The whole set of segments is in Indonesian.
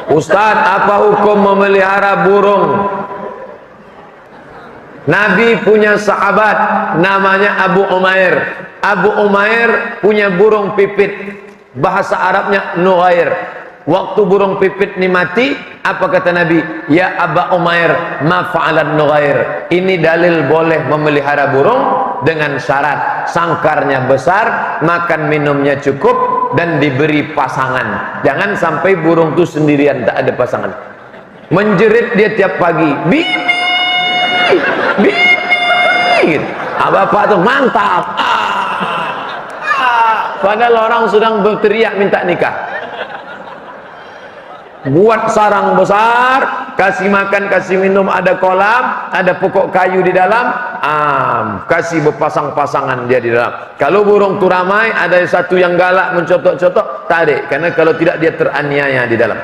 Ustaz, apa hukum memelihara burung? Nabi punya sahabat namanya Abu Umair. Abu Umair punya burung pipit, bahasa Arabnya Nughair. Waktu burung pipit ini mati, apa kata Nabi? Ya Aba Umair, ma fa'alan Nughair. Ini dalil boleh memelihara burung dengan syarat sangkarnya besar, makan minumnya cukup, dan diberi pasangan. Jangan sampai burung itu sendirian, tak ada pasangan. Menjerit dia tiap pagi, bi, gitu. Bapak tuh mantap. Padahal orang sedang berteriak minta nikah. Buat sarang besar, kasih makan, kasih minum, ada kolam, ada pokok kayu di dalam, kasih berpasang-pasangan dia di dalam. Kalau burung tu ramai, ada satu yang galak mencotok-cotok, tarik, karena kalau tidak dia teraniaya di dalam.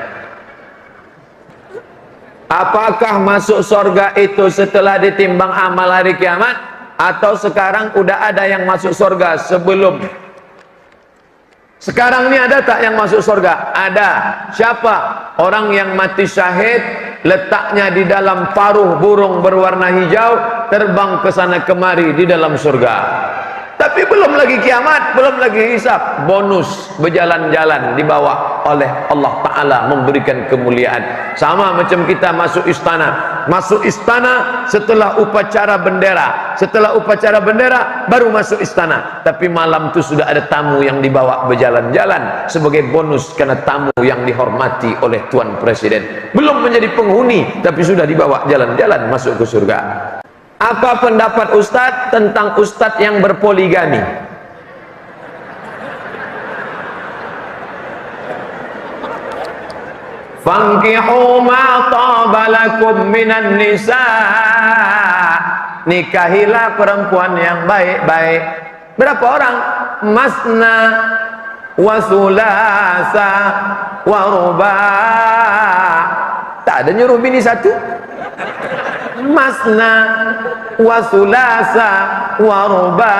Apakah masuk surga itu setelah ditimbang amal hari kiamat, atau sekarang udah ada yang masuk surga sebelum? Sekarang ini ada tak yang masuk surga? Ada. Siapa? Orang yang mati syahid, letaknya di dalam paruh burung berwarna hijau, terbang ke sana kemari di dalam surga. Tapi belum lagi kiamat, belum lagi hisab. Bonus berjalan-jalan dibawa oleh Allah Ta'ala, memberikan kemuliaan. Sama macam kita masuk istana. Masuk istana setelah upacara bendera. Setelah upacara bendera baru masuk istana. Tapi malam itu sudah ada tamu yang dibawa berjalan-jalan sebagai bonus, karena tamu yang dihormati oleh Tuan Presiden. Belum menjadi penghuni, tapi sudah dibawa jalan-jalan masuk ke surga. Apa pendapat Ustadz tentang Ustadz yang berpoligami? Fankihu ma taba lakum minan nisa. Nikahilah perempuan yang baik-baik. Berapa orang? Masna wa sulasa wa ruba. Tak ada nyuruh bini satu. Masna wa sulasa wa ruba.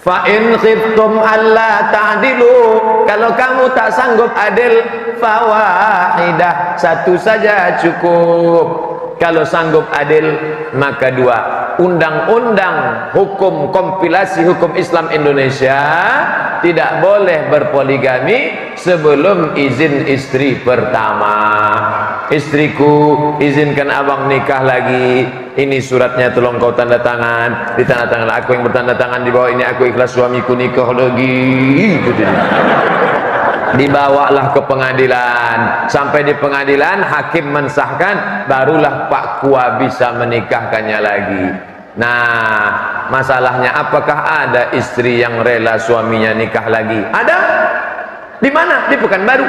Fa in khiftum alla ta'dilu, kalau kamu tak sanggup adil, fawahidah, satu saja cukup. Kalau sanggup adil, maka dua. Undang-undang hukum kompilasi hukum Islam Indonesia tidak boleh berpoligami sebelum izin istri pertama. Istriku, izinkan abang nikah lagi. Ini suratnya, tolong kau tanda tangan. Ditanda tangan aku yang bertanda tangan, di bawah ini aku ikhlas suamiku nikah lagi. Dibawalah ke pengadilan. Sampai di pengadilan hakim mensahkan, barulah Pak Kua bisa menikahkannya lagi. Nah, masalahnya apakah ada istri yang rela suaminya nikah lagi? Ada? Di mana? Di Pekanbaru.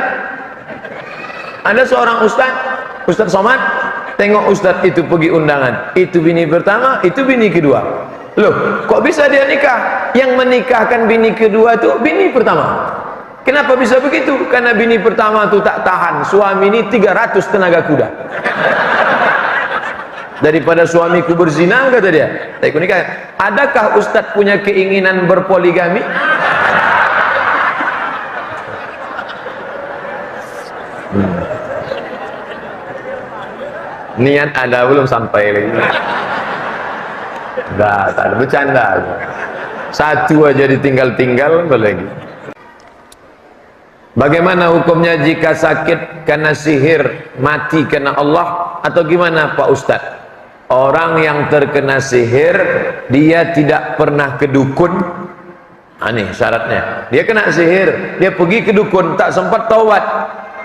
Ada seorang Ustaz Somad, tengok Ustaz itu pergi undangan, itu bini pertama, itu bini kedua. Loh, kok bisa dia nikah? Yang menikahkan bini kedua itu bini pertama. Kenapa bisa begitu? Karena bini pertama itu tak tahan, suami ini 300 tenaga kuda. Daripada suamiku berzina, kata dia, tak ikut nikah. Adakah Ustaz punya keinginan berpoligami? Niat ada, belum sampai lagi. Enggak, tak ada, bercanda. Satu aja ditinggal-tinggal lagi. Bagaimana hukumnya jika sakit karena sihir, mati karena Allah, atau gimana Pak Ustadz? Orang yang terkena sihir, dia tidak pernah ke dukun. Aneh syaratnya. Dia kena sihir, dia pergi ke dukun, tak sempat taubat.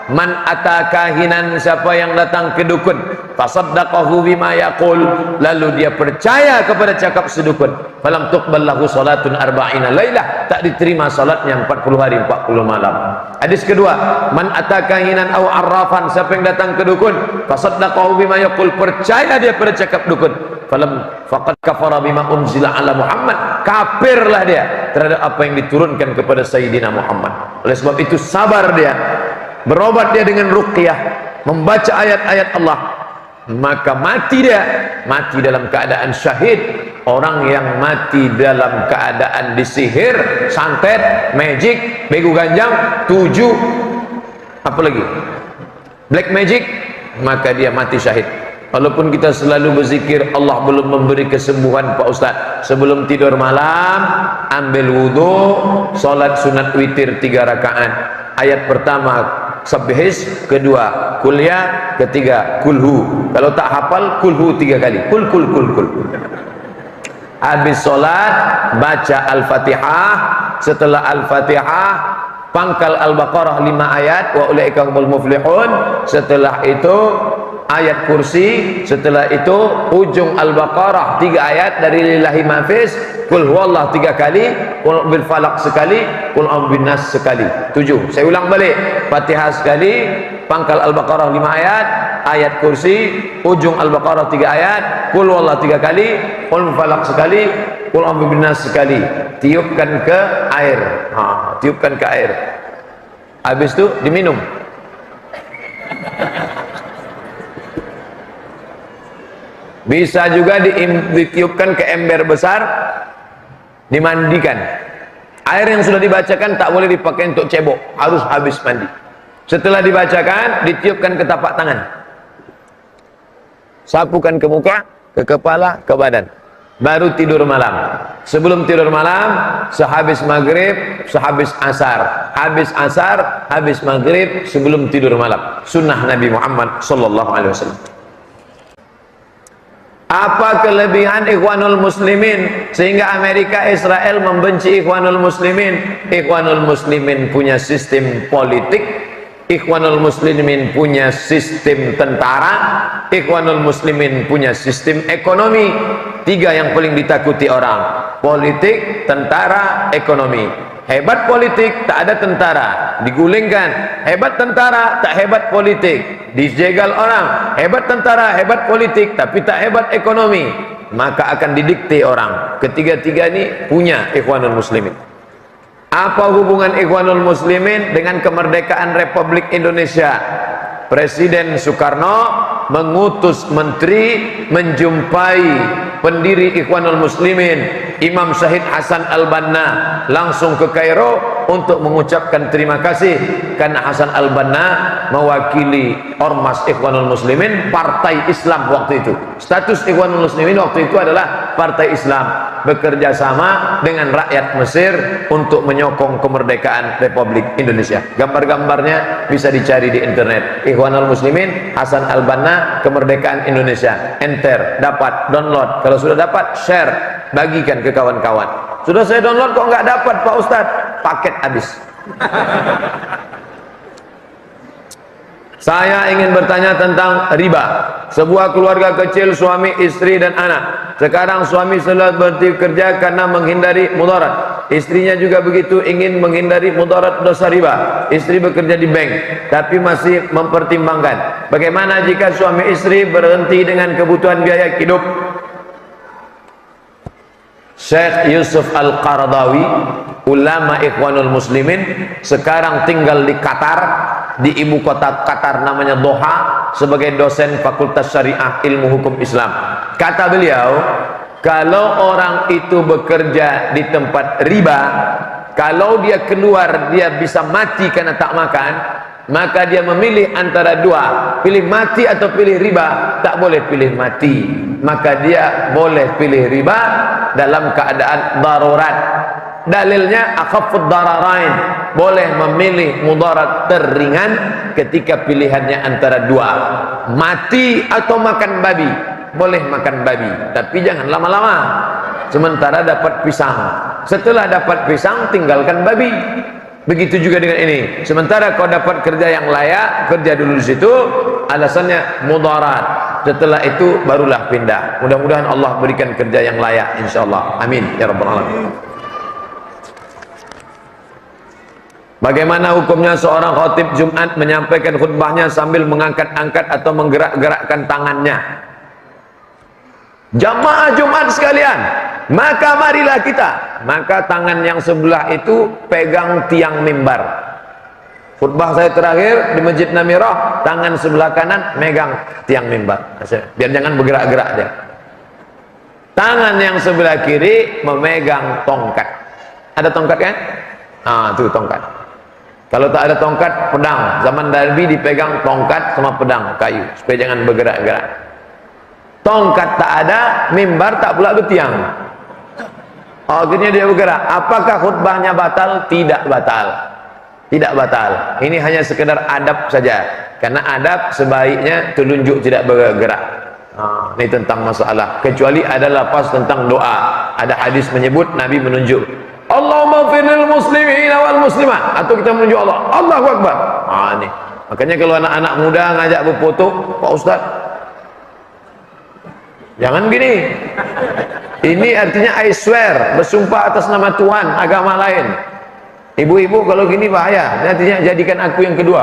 Man atakahinan, siapa yang datang ke dukun, fasaddaqahu bima yaqul, lalu dia percaya kepada cakap sedukun, falam tuqbal lahu salatun arba'ina lailah, tak diterima salatnya 40 hari 40 malam. Hadis kedua, man atakahinan aw arrafan, siapa yang datang ke dukun, fasaddaqahu bima yaqul, percaya dia pada cakap dukun, falam faqad kafara bima unzila ala Muhammad, kafirlah dia terhadap apa yang diturunkan kepada Sayyidina Muhammad. Oleh sebab itu sabar dia, berobat dia dengan ruqyah, membaca ayat-ayat Allah, maka mati dia, mati dalam keadaan syahid. Orang yang mati dalam keadaan disihir, santet, magic, begu ganjang, 7 Apalagi black magic, maka dia mati syahid. Walaupun kita selalu berzikir, Allah belum memberi kesembuhan Pak Ustaz. Sebelum tidur malam, ambil wudhu, solat sunat witir 3 rakaat. Ayat pertama Sabbihis, kedua Kulya, ketiga Kulhu. Kalau tak hafal, Kulhu 3 kali. Kul. Habis solat, baca Al-Fatihah. Setelah Al-Fatihah, pangkal Al-Baqarah 5 ayat, wa ulaika humul muflihun. Setelah itu ayat kursi, setelah itu ujung Al-Baqarah 3 ayat dari lillahi mafis, kul huwallah 3 kali, kul bil falaq sekali, kul bin nas sekali, 7. Saya ulang balik, Fatihah sekali, pangkal Al-Baqarah 5 ayat, ayat kursi, ujung Al-Baqarah 3 ayat, kul huwallah 3 kali, kul bil falaq sekali, kul bin nas sekali. Tiupkan ke air, tiupkan ke air. Habis itu diminum. Bisa juga ditiupkan ke ember besar, dimandikan. Air yang sudah dibacakan tak boleh dipakai untuk cebok, harus habis mandi. Setelah dibacakan, ditiupkan ke tapak tangan, sapukan ke muka, ke kepala, ke badan, baru tidur malam. Sebelum tidur malam, sehabis maghrib, sehabis asar, habis asar, habis maghrib, sebelum tidur malam. Sunnah Nabi Muhammad sallallahu alaihi wasallam. Apa kelebihan Ikhwanul Muslimin sehingga Amerika Israel membenci Ikhwanul Muslimin? Ikhwanul Muslimin punya sistem politik, Ikhwanul Muslimin punya sistem tentara, Ikhwanul Muslimin punya sistem ekonomi. 3 yang paling ditakuti orang: politik, tentara, ekonomi. Hebat politik, tak ada tentara, digulingkan. Hebat tentara, tak hebat politik, dijegal orang. Hebat tentara, hebat politik, tapi tak hebat ekonomi, maka akan didikte orang. Ketiga-tiga ini punya Ikhwanul Muslimin. Apa hubungan Ikhwanul Muslimin dengan kemerdekaan Republik Indonesia? Presiden Soekarno mengutus menteri menjumpai pendiri Ikhwanul Muslimin, Imam Syahid Hasan Al-Banna, langsung ke Kairo untuk mengucapkan terima kasih karena Hasan Al-Banna mewakili Ormas Ikhwanul Muslimin, partai Islam waktu itu. Status Ikhwanul Muslimin waktu itu adalah partai Islam, bekerja sama dengan rakyat Mesir untuk menyokong kemerdekaan Republik Indonesia. Gambar-gambarnya bisa dicari di internet. Ikhwanul Muslimin, Hasan Al-Banna, kemerdekaan Indonesia. Enter, dapat, download. Kalau sudah dapat, share, bagikan ke kawan-kawan. Sudah saya download kok nggak dapat Pak Ustadz, paket habis. Saya ingin bertanya tentang riba. Sebuah keluarga kecil, suami, istri dan anak. Sekarang suami sudah berhenti kerja karena menghindari mudarat. Istrinya juga begitu, ingin menghindari mudarat dosa riba. Istri bekerja di bank tapi masih mempertimbangkan. Bagaimana jika suami istri berhenti dengan kebutuhan biaya hidup? Syekh Yusuf Al-Qaradawi, ulama Ikhwanul Muslimin, sekarang tinggal di Qatar, di ibu kota Qatar namanya Doha, sebagai dosen Fakultas Syariah Ilmu Hukum Islam. Kata beliau, kalau orang itu bekerja di tempat riba, kalau dia keluar dia bisa mati karena tak makan, maka dia memilih antara dua, pilih mati atau pilih riba. Tak boleh pilih mati, maka dia boleh pilih riba dalam keadaan darurat. Dalilnya akhafud dararain, boleh memilih mudarat teringan ketika pilihannya antara dua, mati atau makan babi. Boleh makan babi, tapi jangan lama-lama. Sementara dapat pisang, setelah dapat pisang tinggalkan babi. Begitu juga dengan ini. Sementara kau dapat kerja yang layak, kerja dulu di situ, alasannya mudarat. Setelah itu barulah pindah. Mudah-mudahan Allah berikan kerja yang layak, insyaallah. Amin ya rabbal alamin. Bagaimana hukumnya seorang khatib Jumat menyampaikan khutbahnya sambil mengangkat-angkat atau menggerak-gerakkan tangannya? Jamaah Jumat sekalian, maka marilah kita, maka tangan yang sebelah itu pegang tiang mimbar. Khutbah saya terakhir di Masjid Namirah, tangan sebelah kanan megang tiang mimbar, biar jangan bergerak-gerak dia. Tangan yang sebelah kiri memegang tongkat. Ada tongkat kan? Ah, itu tongkat. Kalau tak ada tongkat, pedang. Zaman Nabi dipegang tongkat sama pedang kayu supaya jangan bergerak-gerak. Tongkat tak ada, mimbar tak pula bertiang. Akhirnya dia bergerak. Apakah khutbahnya batal? Tidak batal. Tidak batal. Ini hanya sekedar adab saja. Karena adab sebaiknya telunjuk tidak bergerak. Ini tentang masalah. Kecuali ada lafaz tentang doa. Ada hadis menyebut Nabi menunjuk. Allahumma firlil muslimin wal muslimat, atau kita menunjuk Allah, Allahu Akbar. Nih. Makanya kalau anak-anak muda ngajak berfoto, Pak Ustaz, jangan gini. Ini artinya I swear, bersumpah atas nama Tuhan, agama lain. Ibu-ibu kalau gini bahaya, artinya jadikan aku yang kedua.